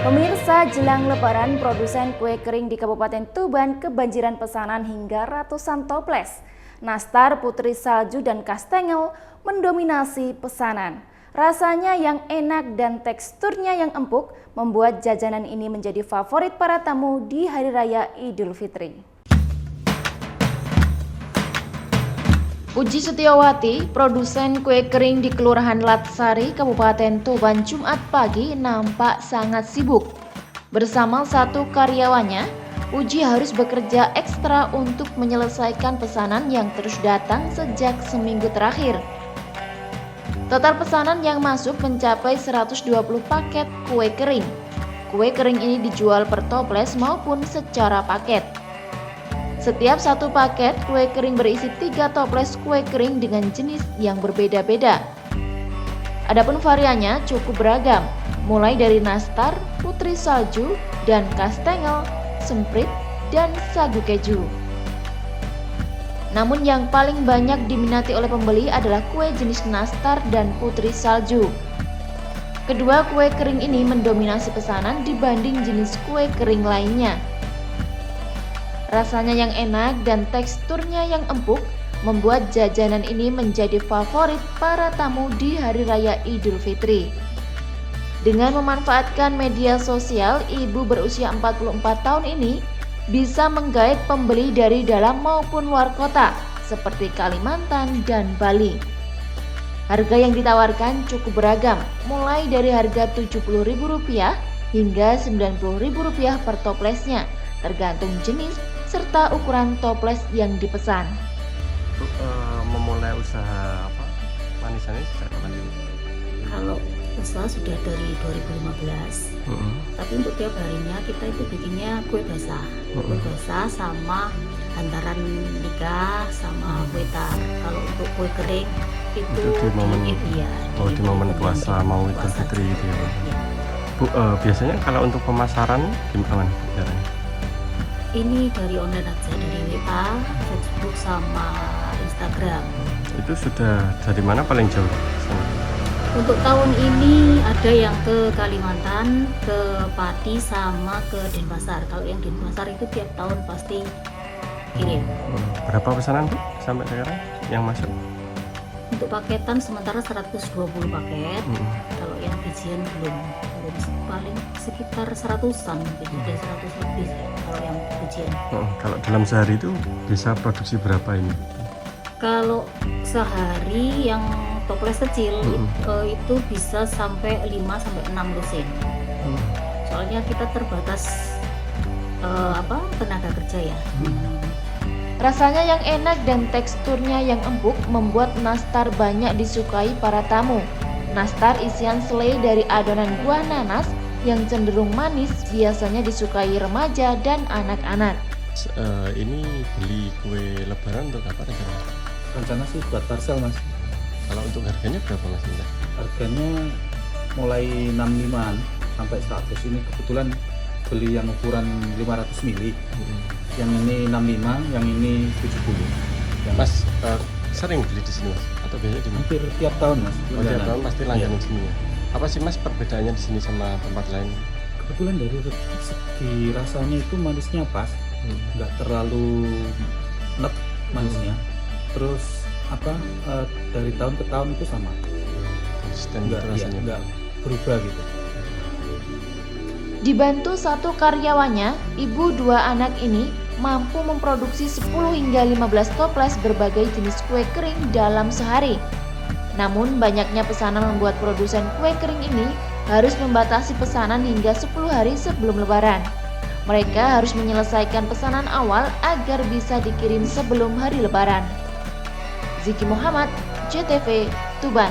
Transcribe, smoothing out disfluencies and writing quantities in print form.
Pemirsa, jelang Lebaran, produsen kue kering di Kabupaten Tuban kebanjiran pesanan hingga ratusan toples. Nastar, putri salju, dan kastengel mendominasi pesanan. Rasanya yang enak dan teksturnya yang empuk membuat jajanan ini menjadi favorit para tamu di Hari Raya Idul Fitri. Puji Setiawati, produsen kue kering di Kelurahan Latsari, Kabupaten Tuban, Jumat pagi nampak sangat sibuk. Bersama satu karyawannya, Puji harus bekerja ekstra untuk menyelesaikan pesanan yang terus datang sejak seminggu terakhir. Total pesanan yang masuk mencapai 120 paket kue kering. Kue kering ini dijual per toples maupun secara paket. Setiap satu paket kue kering berisi 3 toples kue kering dengan jenis yang berbeda-beda. Adapun variannya cukup beragam, mulai dari nastar, putri salju, dan kastengel, semprit, dan sagu keju. Namun yang paling banyak diminati oleh pembeli adalah kue jenis nastar dan putri salju. Kedua kue kering ini mendominasi pesanan dibanding jenis kue kering lainnya. Rasanya yang enak dan teksturnya yang empuk membuat jajanan ini menjadi favorit para tamu di Hari Raya Idul Fitri. Dengan memanfaatkan media sosial, ibu berusia 44 tahun ini bisa menggait pembeli dari dalam maupun luar kota seperti Kalimantan dan Bali. Harga yang ditawarkan cukup beragam, mulai dari harga Rp70.000 hingga Rp90.000 per toplesnya, tergantung jenis serta ukuran toples yang dipesan. Memulai usaha manisan ini sejak kapan dulu? Kalau usaha sudah dari 2015, tapi untuk tiap harinya kita itu bikinnya kue basah, kue basah sama hantaran nikah sama kue tar. Kalau untuk kue kering itu di momen puasa mau Idul Fitri gitu ya. Bu, biasanya kalau untuk pemasaran gimana caranya? Ini dari online aja, dari WA, Facebook sama Instagram. Itu sudah dari mana paling jauh? Untuk tahun ini ada yang ke Kalimantan, ke Pati sama ke Denpasar. Kalau yang Denpasar itu tiap tahun pasti kirim. Berapa pesanan Bu sampai sekarang yang masuk? Untuk paketan sementara 120 paket. Kalau yang bijian belum paling sekitar 100-an mungkin, udah 100 lebih kalau yang bijian. Kalau dalam sehari itu bisa produksi berapa ini? Kalau sehari yang toples kecil itu bisa sampai 5-6 lusin. Soalnya kita terbatas tenaga kerja ya. Rasanya yang enak dan teksturnya yang empuk membuat nastar banyak disukai para tamu. Nastar isian selai dari adonan buah nanas yang cenderung manis biasanya disukai remaja dan anak-anak. Ini beli kue lebaran untuk apa rencana? Rencana sih buat parcel Mas. Kalau untuk harganya berapa Mas? Harganya mulai 65-an sampai 100. Ini kebetulan beli yang ukuran 500 mili. Yang ini 65, yang ini 70. Mas sering beli di sini Mas? Atau biasanya di mana? Hampir tiap tahun Mas. Tiap tahun pasti langganan sini ya. Apa sih Mas perbedaannya di sini sama tempat lain? Kebetulan dari segi rasanya itu manisnya pas, nggak terlalu enek manisnya. Terus dari tahun ke tahun itu sama. Konsisten Nggak nggak berubah gitu. Dibantu satu karyawannya, ibu 2 anak ini mampu memproduksi 10 hingga 15 toples berbagai jenis kue kering dalam sehari. Namun banyaknya pesanan membuat produsen kue kering ini harus membatasi pesanan hingga 10 hari sebelum Lebaran. Mereka harus menyelesaikan pesanan awal agar bisa dikirim sebelum hari Lebaran. Ziki Muhammad, JTV, Tuban.